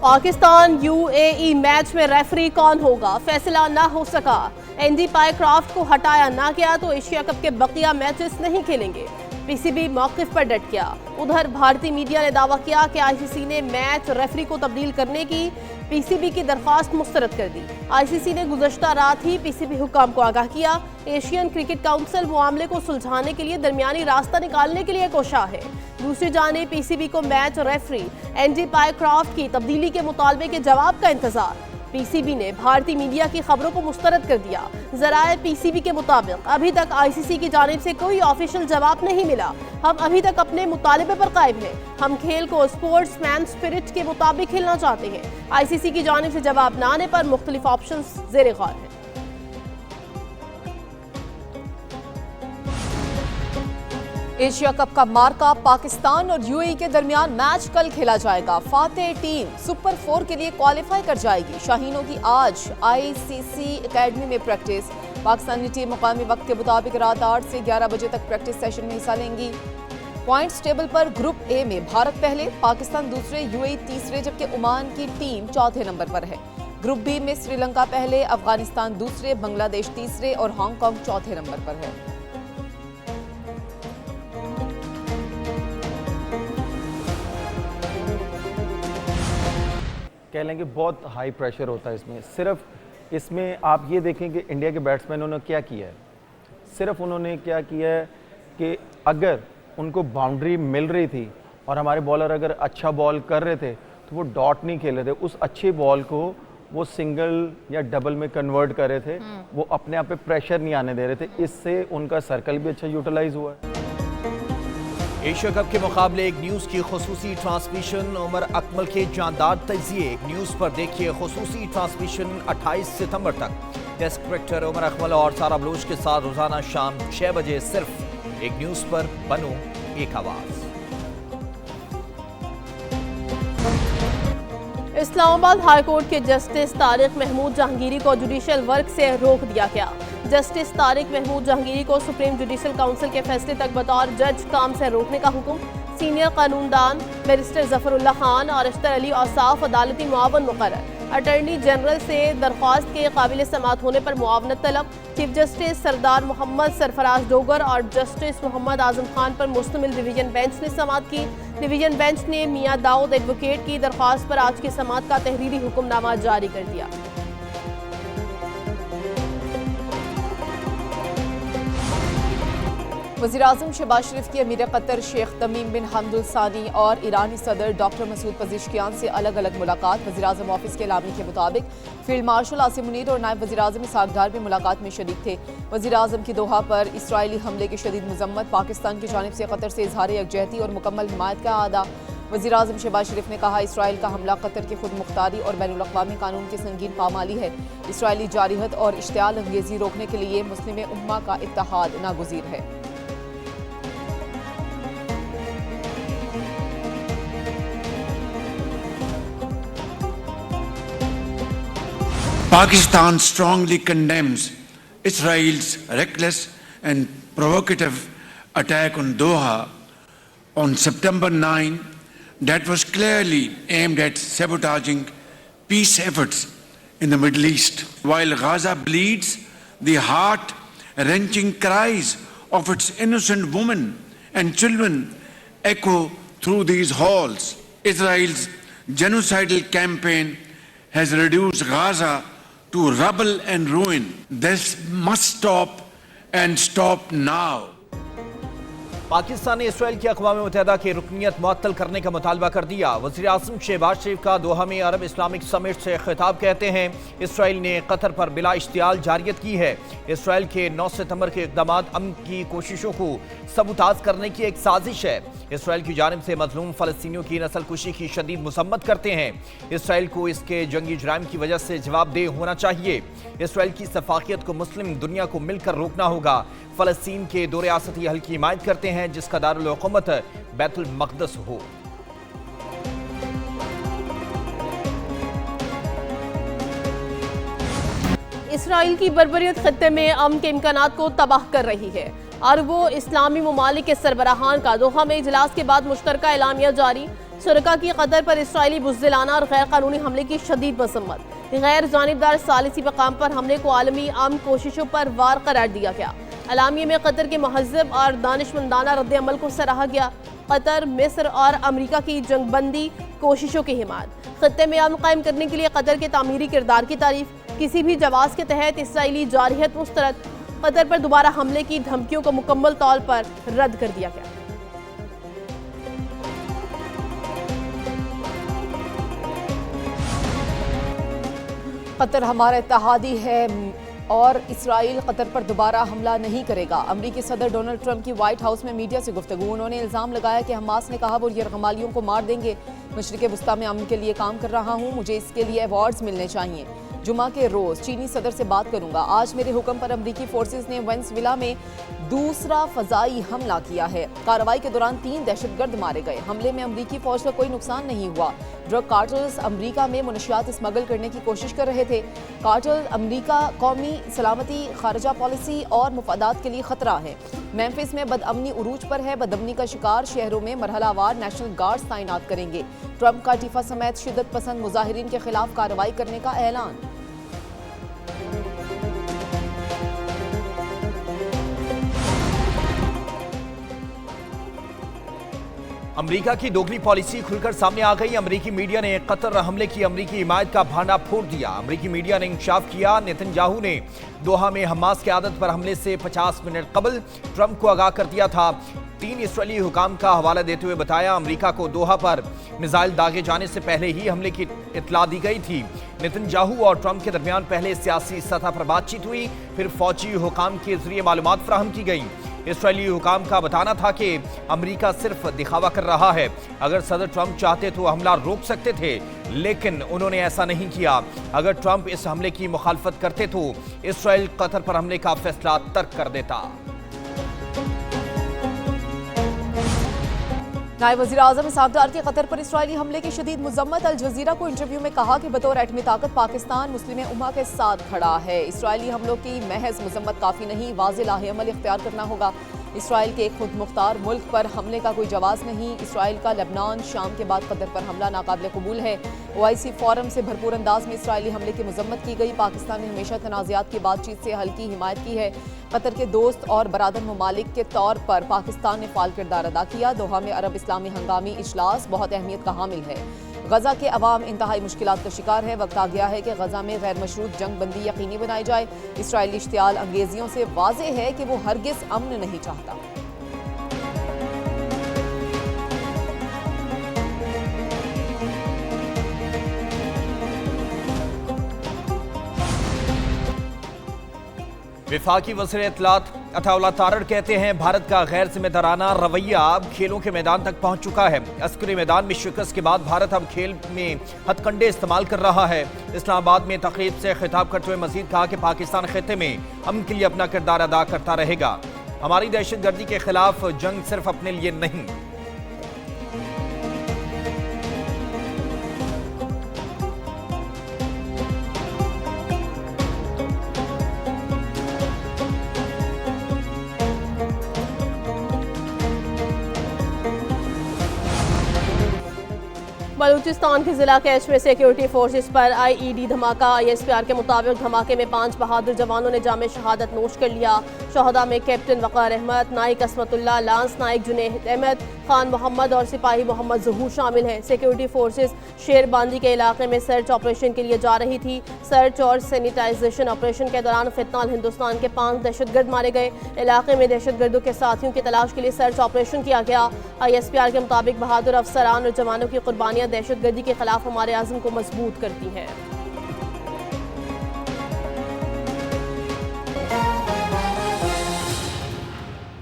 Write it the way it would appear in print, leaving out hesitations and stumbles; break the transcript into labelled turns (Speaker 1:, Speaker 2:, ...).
Speaker 1: Pakistan UAE match में referee कौन होगा, फैसला ना हो सका। एंडी पायक्रॉफ्ट को हटाया ना गया तो एशिया कप के बकिया मैचेस नहीं खेलेंगे। पीसीबी मौकिफ पर डट गया। उधर भारतीय मीडिया ने दावा किया कि आईसीसी ने मैच रेफरी को तब्दील करने की पीसीबी की दरख्वास्त मुस्तरद कर दी। आईसीसी ने गुज़श्ता रात ही पीसीबी हुक्काम को आगाह किया। एशियन क्रिकेट काउंसिल मामले को सुलझाने के लिए दरमियानी रास्ता निकालने के लिए कोशा है। दूसरी जानिब पीसीबी को मैच रेफरी एंडी पायक्रॉफ्ट की तब्दीली के मुतालबे के जवाब का इंतजार। पीसीबी ने भारतीय मीडिया की खबरों को मुस्तरद कर दिया। ज़राए पीसीबी के मुताबिक अभी तक आईसीसी की जानिब से कोई ऑफिशियल जवाब नहीं मिला। हम अभी तक अपने मुतालिबे पर कायम हैं। हम खेल को स्पोर्ट्समैन स्पिरिट के मुताबिक खेलना चाहते हैं। आईसीसी की जानिब से जवाब न आने पर मुख्तलिफ ऑप्शन ज़ेर गौर हैं।
Speaker 2: एशिया कप का मार्का पाकिस्तान और यूएई के दरमियान मैच कल खेला जाएगा। फातेह टीम सुपर 4 के लिए क्वालिफाई कर जाएगी। शाहीनों की आज आईसीसी एकेडमी में प्रैक्टिस। पाकिस्तानी टीम मुकामी वक्त के मुताबिक रात 8 से 11 बजे तक प्रैक्टिस सेशन में हिस्सा लेंगी। पॉइंट्स टेबल पर ग्रुप ए में भारत पहले, पाकिस्तान दूसरे, यूएई तीसरे, जबकि ओमान की टीम चौथे नंबर पर है। ग्रुप बी में श्रीलंका पहले, अफगानिस्तान दूसरे, बांग्लादेश तीसरे और हांगकांग चौथे नंबर पर है।
Speaker 3: कह लें कि बहुत हाई प्रेशर होता है इसमें। सिर्फ इसमें आप ये देखें कि इंडिया के बैट्समैनों ने क्या किया है। सिर्फ उन्होंने क्या किया है कि अगर उनको बाउंड्री मिल रही थी और हमारे बॉलर अगर अच्छा बॉल कर रहे थे तो वो डॉट नहीं खेल रहे थे, उस अच्छे बॉल को वो सिंगल या डबल में कन्वर्ट कर रहे थे। वो अपने आप पे प्रेशर नहीं आने दे रहे थे। इससे उनका सर्कल भी अच्छा यूटिलाइज हुआ है।
Speaker 4: एशिया कप के मुकाबले एक न्यूज़ की खुसूसी ट्रांसमिशन। उमर अकमल के जानदार तजिए एक न्यूज़ पर देखिए खुसूसी ट्रांसमिशन 28 सितंबर तक। टेस्ट क्रिकेटर उमर अकमल और सारा बलूच के साथ रोजाना शाम 6 बजे सिर्फ एक न्यूज़ पर। बनो एक आवाज़।
Speaker 1: इस्लामाबाद हाई कोर्ट के जस्टिस तारिक महमूद जहांगीरी को जुडिशल वर्क से रोक दिया गया। जस्टिस तारिक महमूद जहांगीरी को सुप्रीम जुडिशल काउंसिल के फैसले तक बतौर जज काम से रोकने का हुक्म। सीनियर कानूनदान बैरिस्टर जफरुल्लाह खान और अख्तर अली औसाफ अदालती मुआवन मुकर्रर। अटर्नी जनरल से दरख्वास्त के काबिल समाअत होने पर मुआवनत तलब। चीफ जस्टिस सरदार मोहम्मद सरफराज डोगर और जस्टिस मोहम्मद आजम खान पर मुश्तमिल डिवीजन बेंच ने समाअत की। डिवीजन बेंच ने मियां दाऊद एडवोकेट की दरख्वास्त पर आज की समाअत का तहरीरी हुक्मनामा जारी कर दिया।
Speaker 2: वज़ीर-ए-आज़म शहबाज शरीफ की अमीर कतर शेख तमीम बिन हमद अल सानी और ईरानी सदर डॉक्टर मसूद पज़ेश्कियान से अलग अलग मुलाकात। वज़ीर-ए-आज़म ऑफिस के एलामी के मुताबिक फील्ड मार्शल आसिम मुनीर और नायब वज़ीर-ए-आज़म इसहाक डार भी मुलाकात में शरीक थे। वज़ीर-ए-आज़म की दोहा पर इसराइली हमले की शदीद मज़म्मत। पाकिस्तान की जानिब से कतर से इजहार यकजहती और मुकम्मल हिमायत का आदा। वज़ीर-ए-आज़म शहबाज शरीफ ने कहा, इसराइल का हमला कतर की खुद मुख्तारी और बैनुल-अक़वामी कानून की संगीन पामाली है। इसराइली जारिहत और इश्तियाल अंगेज़ी रोकने के लिए मुस्लिम उम्मा का इत्तेहाद नागुज़ीर है।
Speaker 5: Pakistan strongly condemns Israel's reckless and provocative attack on Doha on September 9 that was clearly aimed at sabotaging peace efforts in the Middle East. While Gaza bleeds, the heart-wrenching cries of its innocent women and children echo through these halls. Israel's genocidal campaign has reduced Gaza to rubble and ruin. This must stop and stop now.
Speaker 4: Pakistan ने Israel की अक़वाम मुत्तहिदा की रुकनियत मुअत्तल करने का मुतालबा कर दिया। वज़ीर-ए-आज़म शहबाज शरीफ का दोहा में अरब इस्लामिक समिट से खिताब कहते हैं, इसराइल ने कतर पर बिला इश्तियाल जारियत की है। इसराइल के 9 सितंबर के इक़दामात अमन की कोशिशों को सबूताज करने की एक साजिश है। इसराइल की जानिब से मजलूम फ़लस्तीनियों की नस्लकुशी की शदीद मज़म्मत करते हैं। इसराइल को इसके जंगी जुराइम की वजह से जवाबदेह होना चाहिए। इसराइल की सफाकियत को मुस्लिम दुनिया को मिलकर रोकना होगा। फ़लस्तीन के दो रियासती हल की हिमायत करते हैं जिसका दारुल हुकूमत बैतुल मक़दस हो।
Speaker 1: इसराइल की बर्बरियत खत्ते में अमन के इम्कानात को तबाह कर रही है। अरबों इस्लामी ममालिक के सरबराहान का दोहा में इजलास के बाद मुश्तरका एलामिया जारी। शुरका की कतर पर इसराइली बुज़दिलाना और गैर कानूनी हमले की शदीद मसम्मत। गैर जानिबदार सालिसी मकाम पर हमले को आलमी अमन कोशिशों पर वार करार दिया गया। अलामिये में कतर के महज़ब और दानिशमंदाना रद्द अमल को सराहा गया। कतर, मिस्र और अमरीका की जंगबंदी कोशिशों की हिमायत। खत्ते में अमन कायम करने के लिए कतर के तामीरी किरदार की तारीफ। किसी भी जवाब के तहत इसराइली जारहियत मुस्तरद। कतर पर दोबारा हमले की धमकियों को मुकम्मल तौर पर रद्द कर दिया गया।
Speaker 2: कतर हमारा इत्तेहादी है और इसराइल कतर पर दोबारा हमला नहीं करेगा। अमरीकी सदर डोनाल्ड ट्रंप की व्हाइट हाउस में मीडिया से गुफ्तगू। उन्होंने इल्ज़ाम लगाया कि हमास ने कहा वो यरगमालियों को मार देंगे। मशरिक़ वस्ता में अमन के लिए काम कर रहा हूँ, मुझे इसके लिए अवार्ड्स मिलने चाहिए। जुमा के रोज़ चीनी सदर से बात करूंगा। आज मेरे हुक्म पर अमरीकी फोर्सेस ने वेनेजुएला में दूसरा फ़ज़ाई हमला किया है। कार्रवाई के दौरान 3 दहशतगर्द मारे गए। हमले में अमरीकी फौज का कोई नुकसान नहीं हुआ। ड्रग कार्टल्स अमरीका में मुनशियात स्मगल करने की कोशिश कर रहे थे। कार्टल अमरीका कौमी सलामती, खारजा पॉलिसी और मुफादात के लिए खतरा है। मेम्फिस में बदअमनी उरूज पर है। बदअमनी का शिकार शहरों में मरहलावार नेशनल गार्ड्स तैनात करेंगे। ट्रंप का टीफा समेत शिद्दत पसंद मुजाहिरीन के खिलाफ कार्रवाई करने का ऐलान।
Speaker 4: अमेरिका की दोगली पॉलिसी खुलकर सामने आ गई। अमेरिकी मीडिया ने कतर हमले की अमेरिकी हिमायत का भांडा फोड़ दिया। अमेरिकी मीडिया ने इंकशाफ किया नेतन्याहू ने दोहा में हमास की आदत पर हमले से 50 मिनट कबल ट्रंप को आगाह कर दिया था। 3 इसराइली हुकाम का हवाला देते हुए बताया अमेरिका को दोहा पर मिसाइल दागे जाने से पहले ही हमले की इत्तला दी गई थी। नेतन्याहू और ट्रंप के दरमियान पहले सियासी सतह पर बातचीत हुई, फिर फौजी हुकाम के जरिए मालूमात फराहम की गई। इसराइली हुकाम का बताना था कि अमेरिका सिर्फ दिखावा कर रहा है। अगर सदर ट्रंप चाहते तो हमला रोक सकते थे, लेकिन उन्होंने ऐसा नहीं किया। अगर ट्रंप इस हमले की मुखालफत करते तो इसराइल कतर पर हमले का फैसला तर्क कर देता।
Speaker 2: नायब वज़ीर आज़म इसहाक़ डार के कतर पर इसराइली हमले की शदीद मुज़म्मत। अल जज़ीरा को इंटरव्यू में कहा कि बतौर एटमी ताकत पाकिस्तान मुस्लिम उम्मा के साथ खड़ा है। इसराइली हमलों की महज मुज़म्मत काफ़ी नहीं, वाज़ेह लाहेअमल इख्तियार करना होगा। इसराइल के खुद मुख्तार मुल्क पर हमले का कोई जवाब नहीं। इसराइल का लेबनान, शाम के बाद कतर पर हमला नाकाबिल कबूल है। OIC फोरम से भरपूर अंदाज में इसराइली हमले की मजम्मत की गई। पाकिस्तान ने हमेशा तनाज़ात की बातचीत से हल की हिमायत की है। कतर के दोस्त और बरादर ममालिक के तौर पर पाकिस्तान ने फाल किरदार अदा किया। दोहा में अरब इस्लामी हंगामी इजलास बहुत अहमियत का हामिल है। गजा के अवाम इंतहाई मुश्किलात का शिकार है। वक्त आ गया है कि गजा में गैर मशरूत जंग बंदी यकीनी बनाई जाए। इसराइली इश्तियाल अंगेजियों से वाज़ेह है कि वो हरगिज़ अमन नहीं चाहता।
Speaker 4: विफाकी वज़ीर इत्तलात अताउल्लाह तारड़ कहते हैं भारत का गैर जिम्मेदाराना रवैया अब खेलों के मैदान तक पहुंच चुका है। अस्करी मैदान में शिकस्त के बाद भारत अब खेल में हथकंडे इस्तेमाल कर रहा है। इस्लामाबाद में तकरीब से खिताब करते हुए मजीद कहा कि पाकिस्तान खित्ते में अमन के लिए अपना किरदार अदा करता रहेगा। हमारी दहशतगर्दी के खिलाफ जंग सिर्फ अपने लिए नहीं।
Speaker 1: बलूचिस्तान के जिला कैच में सिक्योरिटी फोर्सेस पर IED धमाका। ISPR के मुताबिक धमाके में 5 बहादुर जवानों ने जामे शहादत नोश कर लिया। शहदा में कैप्टन वक़ार अहमद, नाइक असमतुल्लाह, लांस नाइक जुनैद अहमद, खान मोहम्मद और सिपाही मोहम्मद ज़हूर शामिल हैं। सिक्योरिटी फोर्सेस शेरबांदी के इलाके में सर्च ऑपरेशन के लिए जा रही थी। सर्च और सैनिटाइजेशन ऑपरेशन के दौरान फितनाल हिंदुस्तान के 5 दहशतगर्द मारे गए। इलाके में दहशतगर्दों के साथियों की तलाश के लिए सर्च ऑपरेशन किया गया। ISPR के मुताबिक बहादुर अफसरान और जवानों की कुर्बानियां दहशतगर्दी के खिलाफ हमारे आज़म को मजबूत करती हैं।